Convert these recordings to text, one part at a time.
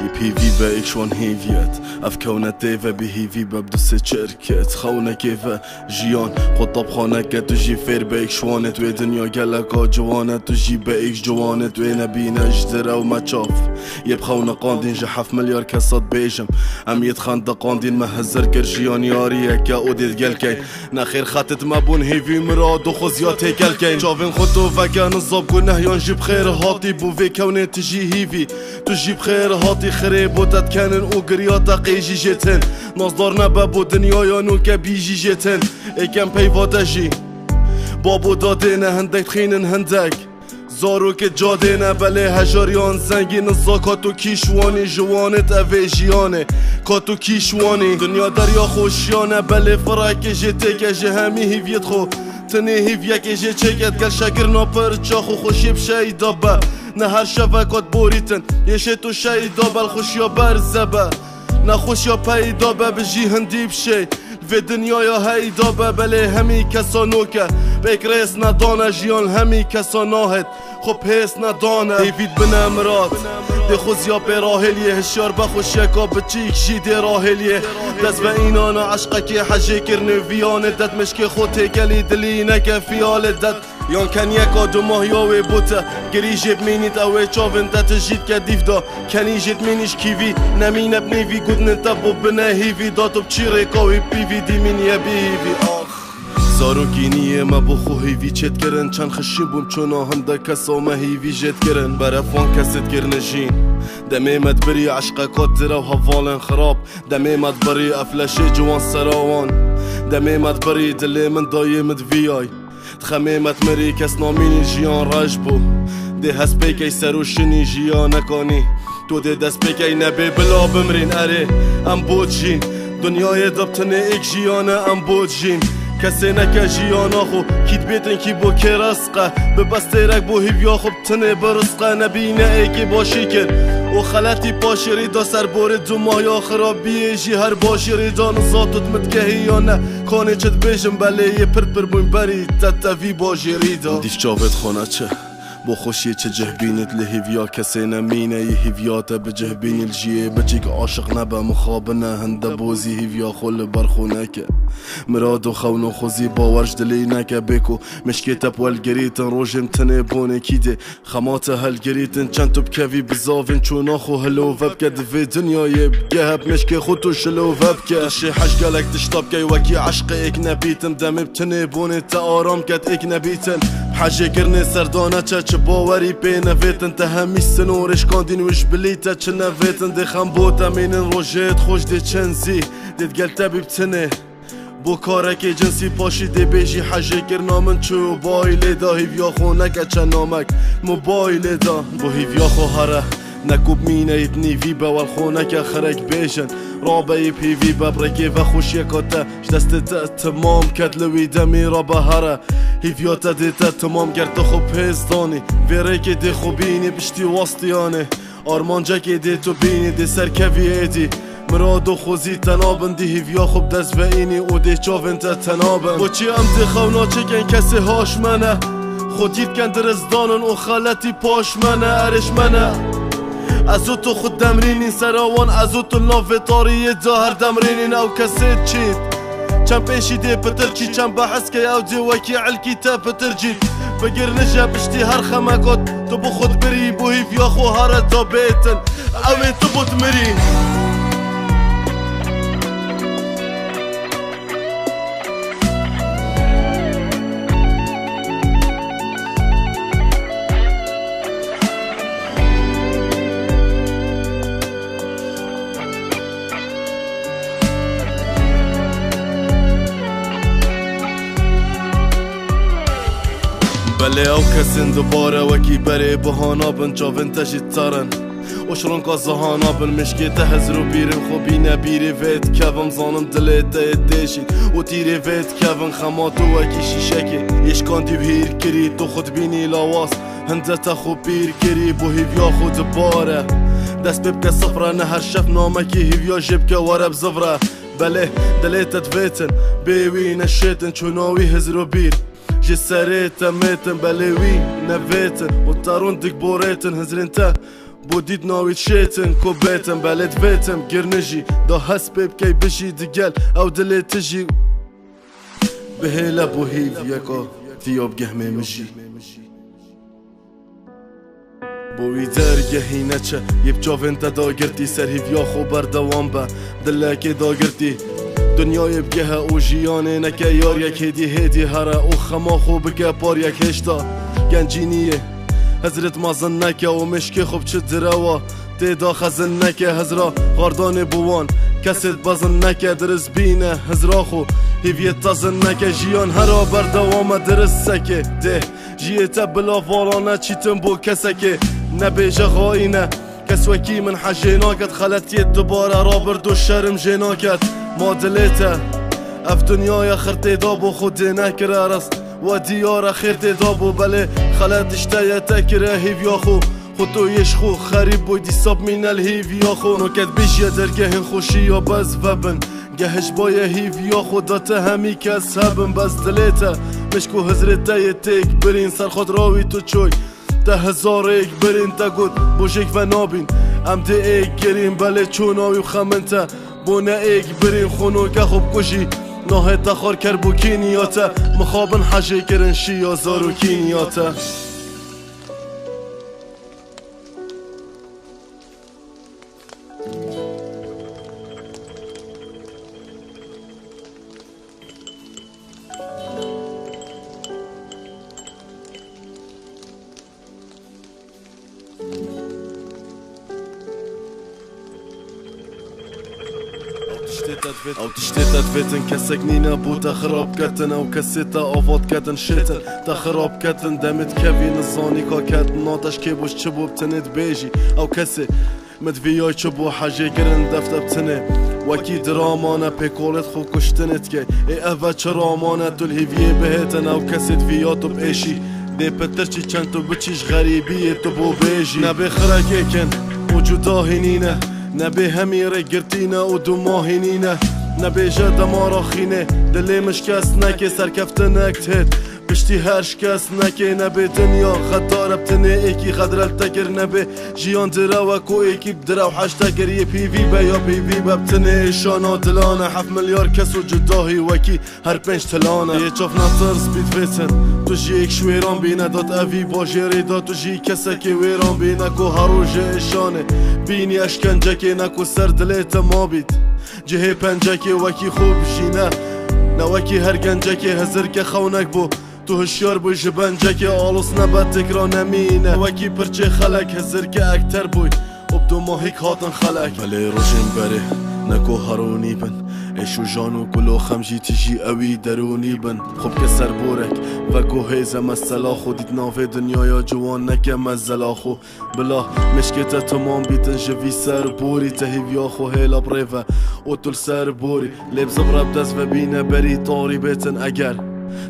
يبهيفي بايك شوان هيفيات افكونا تيفا بهيفي ببدو سيشركت خونا كيفا جيان خطاب خانك تجي فير بايك شوانت وي دنيا قلقا جوانت تجي بايك جوانت وي نبينا اجدرا وما تشاف يبخونا قاندين جحف مليار كسات بيجم ام يتخند قاندين مهزر كرجيان ياري هكا اوديت قلكي نخير خاتت مبون هيفي مراد وخزيات هيكالكين شافين خطو فكان الزاب كونه ينجي بخير هاتي بوفي كوني تجي هيفي تجي بخير هاتي خريب وتتكنن وقرياتا قيجي جيتن نصدرنا بابو دنيا يانو كبيجي جيتن ايكم بيفا دجي بابو دادينا هندك تخينن هندك زارو که جادينا بله هجاريان زنگين زاكاتو كيشواني جوانت اويجيانه كاتو كيشواني دنيا دريا خوشيانه بله فراك جيتي كجهمي هيفيت خو تني هيفيك جي چكت قال شاكر نابر چاخو خوشي بشي دابا نهر شفكات بوريتن يشتو شي دابا الخوشيا برزبا نخوشيا پي دابا بجي هندي بشي في دنيا يا هاي دابا بلي همي كسانوكا بيك ريس ندانا جيان همي كساناهت خب هيس ندانا هيفيد بنا مرات دي خوزيا براهليه هشار بخوشيكا بچيك جي دي راهليه دز بإينانا عشقكي حجي كرني فيانه دد مشكي خود هيكلي دلينك فيال دد يان كان يكا دو ماه ياوي بوتا گري جيب مينيت اوي چاون دت جيت كديف دا كاني جيت مينيش كيفي نمين بنيفي قد نتبو بنا هيفي داتو بچي ريكاوي بيفي دي من يبي هيفي زارو گینیه ما بخو هیوی چت کرن چند خشی بوم چونا هنده کسا ما هیوی جت کرن برفان کست کرن جین دمه مد بری عشقکات درو هوالن خراب دمه مد بری افلشه جوان سراوان دمه مد بری دلی من دایمت وی آی تخمه مد مری کس نامینی جیان راج بو ده هست پیکی سروشنی جیان نکانی تو ده دست پیکی نبی بلا بمرین اره ام بود جین دنیای دبتنه ایک جیانه ام بود جین کسی نکه جیانا خو کیت بیتن کی بو کرسقه به بستیرک بو هیویا خوب تنه برسقه نبینه ایکی باشی کن و خلطی پاشری دا سر بور دو ماه یا خرابیه جی هر باشری دا نزاتت متگهی یا نه کانه چت بیشم بله یه پرت پر بوین بری تتوی باشری دا دیش جاوید خانه چه بو خوشی چه جهبینت لهیویا کسی نمینه یه هیویاته به جهبین الجیه بچی که عاشق نبه مخابنه هنده بوزی هیویا خول برخونه که مراد و خون و خوزی باورش دلی نکه بکو مشکی تب والگریتن روژم تنه بونه کیده خمات هلگریتن چند تو بکوی بزاوین چون آخو هلو وبکه دوی دنیای بگهب مشکی خودتو شلو وبکه دشی حش گلک دشتاب که وکی عشق ایک نبیتم دمی بتنه بونه تا آرام کت ایک نبیتن بحاجه کرنه سردانه چه باوری پی نویتن تا همی سنورش کاندین وش بلیتا چه نویتن دی خم بوتا مینن روژت خوش دی چنزی دید گل تبی بتنه بو کارک جنسی پاشی دی بیجی حجه کرنا من چو بایل دا هیویا خو نکه چه نامک موبایل دا بو هیویا خو هره نکوب مینه ایت نیوی باول خو نکه خرک بیجن رابه پیوی ببرکی و خوشی کاته دست تمام کد لوی دمی را بهره هیویا تا دیتا تمام کرد خوب هزدانی ویره که دی خوبینی پشتی واستیانه آرمانجا که دی تو بینی دی سرکوی ایدی مراد و خوزی تنابن دی هیویا خوب دست به اینی او دی چاون تا تنابن با چی ام دی خونا چکن کسی هاش منه خودید کن درزدانن و خلطی پاش منه ارش منه ازو تو خود دمرینین سراوان ازو تو نافتاری دا هر دمرینین او کسی چید چند پیشی دی پتر چی چند بحث که او دی وکی علکی تا پتر جید بگیر نجا بشتی هر خمکات تو بو خود بری بو هیویا خو هر تا بیتن اوی تو بود مری بله او کسین دوباره وکی بره بهانا بن چاون تشید ترن وشرون که زهانا بن مشکی تهز رو بیرن خوبی نبیری وید کفم زانم دلیت دیشید و تیری وید کفم خماتو وکی شیشکی یشکان دیو هیر کری تو خود بینی لاواس هنده تا خوب بیر کری بو هیویا خود باره دست ببکه صفره نه هر شف نامکی هیویا جبکه وره بزفره بله دلیتت ویتن بیوی نشیتن چوناوی هز رو بیر جسريتا ميتن بلوي نفيتن وطارون ديك بوريتن هزرنتا بودید ناوید شیتن کو بیتم بلد بیتم گرنجی دا هست بیب کی بشی دگل او دلی تجی بهیلا بو هیو یکا تیاب گهمه مجی بوی درگهی نچه یب جاوین تا داگرتی سر هیویا خو بردوام با دلکی داگرتی دنیای بگه او جیانه نکه یار یک هدی هره او خما خو بگه پار یک هشتا گنجینیه حضرت مازن نکه و مشک خوب چه دروا تیدا خزن نکه هزرا غاردان بوان کست بازن نکه درس بینه هزرا خو هیویت تازن نکه جیان هرا بردوام درس سکه ده جیتا بلا فالانه چیتن بو کسکه نبیجه غاینه کسوکی من حجیناکت خلطیت دوباره را بردو شرم جیناکت ما دلیته اف دنیای خرطی دابو خود نکره رست و دیار خیرتی دابو بله خلطش تایته کره هیویا خو خودتو یشخو خریب بودی ساب من الهیویا خو نوکت بیشی درگه خوشی یا بز وبن گهش بای هیویا خو داته همی کس هبن بز دلیته مشکو حضرت تایتیک برین سر خود راوی تو چوی ده هزار ایک برین تا گود بوشک و نابین ام ده ایک گرین بله چوناوی و خمنتا بونه ایک برین خونو که خوب کشی ناه تخار کر بو کینیاتا مخابن حجه کرن شی آزارو کینیاتا او تشتيتا تفيتن كسك نينا بو تخراب كتن او كسيتا اوفات كتن شيتن تخراب كتن دمت كافي نزاني كا كتن ناتش كيبوش چبو بتنت بيجي او كسي مدفياي چبو حاجه گرن دفته بتنه وكي درامانا بيكولت خو كشتنت كي اي اوه چرامانا تو الهيوية بهتن او كسي دفياتو بإيشي دي پترچي چنتو بچيش غريبية تو بو بيجي نبي خرك اكن وجودا هنينه نبي هميره گرتينه و دو ماهينينه نبي جدا ماراخينه دلي مشكس نكي سركفتنك تهد بشتي هر شكس نكي نبي دنيا خدار بتني ايكي خدرل تكر نبي جيان دراوكو ايكي بدراو حاج تكر يه بي في با يا بي في با بتني ايشانا دلانا 7 مليار كسو جداهي وكي هر 5 تلانا يه چافنا ترس بيت فيتن تو جي ايك شويران بينا دات اوي باجيري دات تو جي كسكي ويران بينا كو هروجه ايشانه بيني اشكنجكي نكو سر دليت ما بيت جهه پنجکی وکی خوب جینه نوکی هر گنجکی هزر که خونک بو تو هشیار بوی جبنجکی آلوس نبت تکرا نمینه وکی پرچه خلک هزر که اکتر بوی ابدو ماهیک هاتن خلک بله روشن بره نکو هرونی بن ایشو جانو کلو خمجی تیجی اوی درونی بن خوب که سر بورک وکو هیزه مسلا خودیت ناوه دنیای جوان نکه مزلا خو بلا مشکت تمام بیتن جوی سر بوری تهیویا خو هیلا بریوه او تل سر بوری لیب زبرب دست و بینه بری تاری بیتن اگر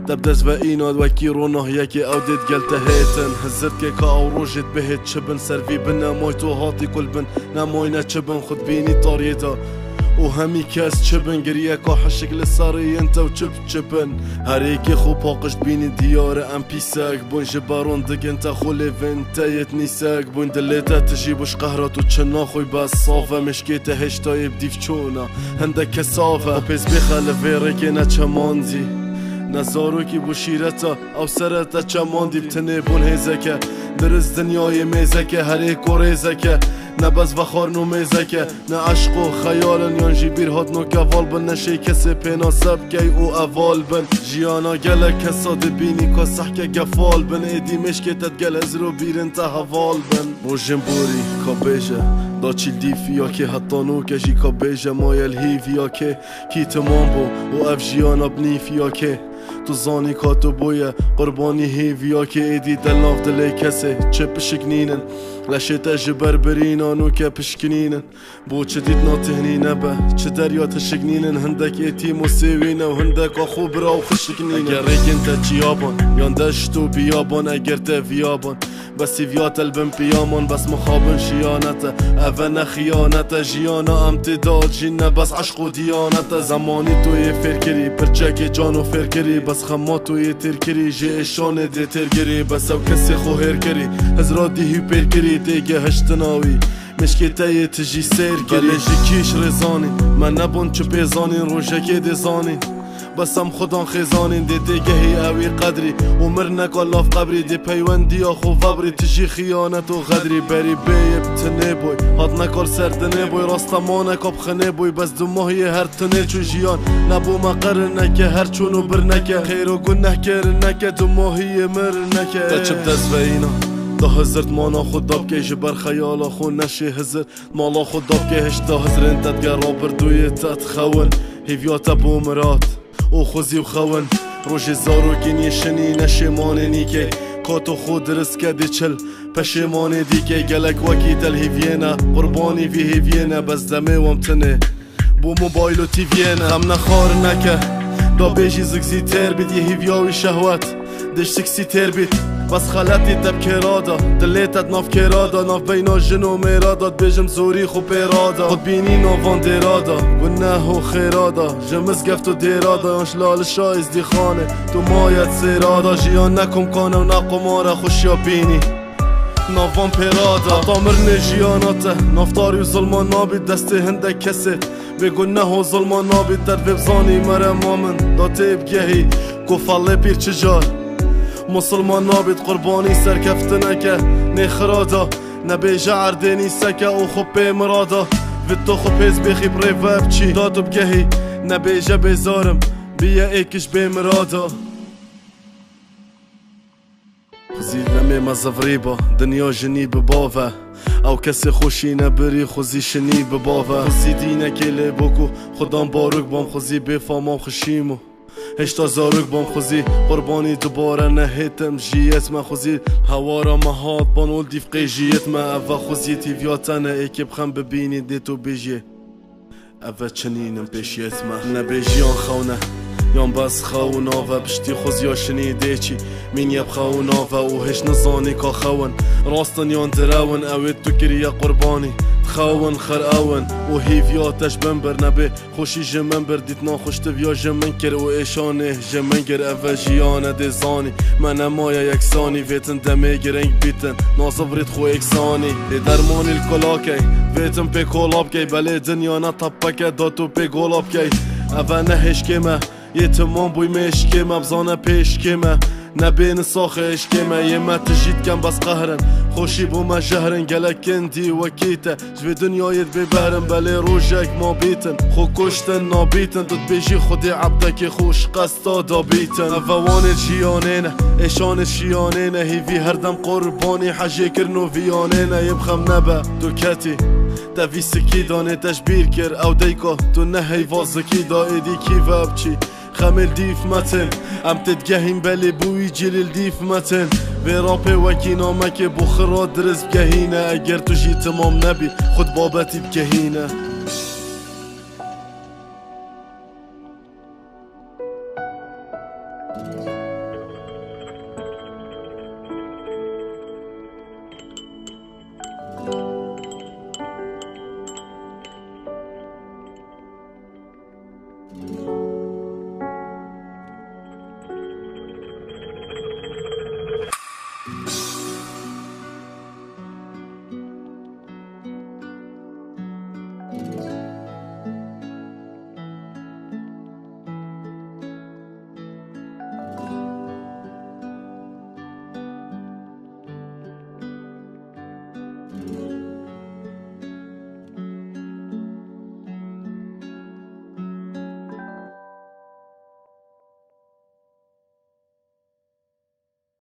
دب دست و ایناد وکی رونه یکی او دید گل تهیتن هزد که که او روژت بهت چبن سروی بن نمای تو هاتی کل بن نمای نچبن خود بینی تاریتا و همی کس چبن گریه که حشکل ساری انتا و چبن هر ایکی خو پاقشت بینی دیار ام پیسک بون جبارون دگن تا خولی ون تایت نیسک بون دلیتا تجیبوش قهرات و چنا خوی بس صافه مشکیت هشتای بدیف چونا هنده کسافه و پیز بخل ویره که نچماندی نزارو کی بو شیرتا او سرتا چماندی بتنه بون هیزکه درز دنیای میزکه هر ایکو ریزکه نه بز و خارنو میزکه نه عشق و خیالن یان جی بیر هات نو کوال بن نشی کسی پینا سب کی او اول بن جیانا گله کساد بینی که سحکه گفال بن ایدی مشکه تد گل ازرو بیرن تا حوال بن موجن بوری که بیجه دا چیل دیفی یا که حتی نو که جی که بیجه مایل هیوی یا که کی تمام بو و اف جیانا بنیفی یا که تو زانی کاتو بویه قربانی هیویا که ایدی دل ناف دلی کسی چه پشکنینن لشیتا جبر برینانو که پشکنینن بو چه دید ناتهنینه به چه دریا تشکنینن هندک ایتی موسیوینه و هندک خوب را و خشکنینن اگر ریگن تا چیابان یان دشتو بیابان اگر تا ویابان بس ویات البن پیامان بس مخابن شیانتا اوه خیانتا جیانا امتداد جینه بس عشق و دیانتا زمانی توی فرکری پرچک جانو فرکری بس خما توی ترکری جه اشانه ده ترگری بس او کسی خو هر کری هزرا دیهی پر کری تيجي هشتناوي مشكي تاي تجي سير بله جيكيش رزانين ما نبون چو بيزانين روشكي ديزانين بس هم خودان خیزانین دیده گهی اوی قدری عمر نکالاف قبری دی پیوندی آخو وبری تجی خیانت و غدری بری بیب تنه بوی هاد نکال سردنه بوی راستا ما نکاب خنه بوی بس دو ماهی هر تنه چو جیان نبو مقر نکه هر چونو بر نکه خیر و گنه کر نکه دو ماهی مر نکه دا چب دست و اینا دا هزرد مانا خود داب که جبر خیالا خو نشی هزر مالا خود داب که هشتا هزرین تدگر را بردوی تد خون هیویات بو مراد او خوزی و خون روش زارو گینی شنی نشیمان نیکه کاتو خود درست کدی چل پشیمان دیگه گلک وکی دل هیوینا قربانی وی هیوینا بس دمه ومتنه بو موبایل و تیوینا هم نخار نکه دا بیجی زگزی تر بید یه هیویاوی شهوت دش سکسی تر بید بس خلطی تب کرادا دلیتت ناف کرادا ناف بینا جنو میرادا بیجم زوری خو پیرادا خود بینی ناوان دیرادا گنه و خیرادا جمز گفت و دیرادا انشلال شایز دی خانه تو مایت سیرادا جیان نکم کانه و نقماره خوشیا بینی ناوان پیرادا تامر نجیاناته نافتاری و ظلمان نابید دست هنده کسی به گنه و ظلمان نابید در وبزانی مره مامن دا تیب گهی گفاله پیر چجار مسلمان نابید قربانی سرکفتنه که نخرادا نبیجه عردینی سکه او خوب پی مرادا ویدو خوب پیز بخی بری وب چی دادو بگهی نبیجه بیزارم بیه ایکش بی مرادا خوزی نمی مزفریبا دنیا جنی بباوه او کسی خوشی نبری خوزی شنی بباوه خوزی دینه که لی بکو خودم باروک بام خوزی بفامام خشیمو هشتا زاروک بام خوزی قربانی دوباره نهیتم جیت ما خوزی هوارا مهات بانول دیفقی جیت ما اوه خوزی تیویاتنه ایکی بخم ببینی دیتو بیجی اوه چنینم پیشیت ما نبیجیان خونه یان بس خونا و بشتی خوزیا شنیده چی مین یب خونا و او هش نزانی که خون راستن یان درون اوید تو کریا قربانی خون خر اون و هیویاتش بنبر نبه خوشی جمن بر دیت ناخوشت ویا جمن کر و ایشانه جمن گر اوه جیانه دیزانی من مایا یکسانی ویتن دمه گرنگ بیتن نازورید خو اکسانی دی درمانی الکلاکی ویتن پی کولاب کی بله دنیا نطبکه داتو پی گولاب کی اوه نهش کمه یه تمام بوی مشکمه بزانه پیشکمه نبین ساخه اشکمه یه متجید کم بس قهرن خوشی بو ما جهرن گلکن دی وکیته جوی دنیایت ببهرن بله روژک ما بیتن خو کشتن نابیتن دوت بیجی خودی عبدک خوش قستا دا بیتن اووان جیانینه ایشان شیانینه هیوی هردم قربانی حجی کرنو ویانینه یبخم نبه دو کتی دوی سکی دانه تشبیر کر او دیکا تو نهی وازکی دا ایدی کی وب چی خمل دیف متن ام تدگهیم بلی بوی جلیل دیف متن و راپه وکی نامک بخرا درست بگهینه اگر تو جی تمام نبی خود بابتی بگهینه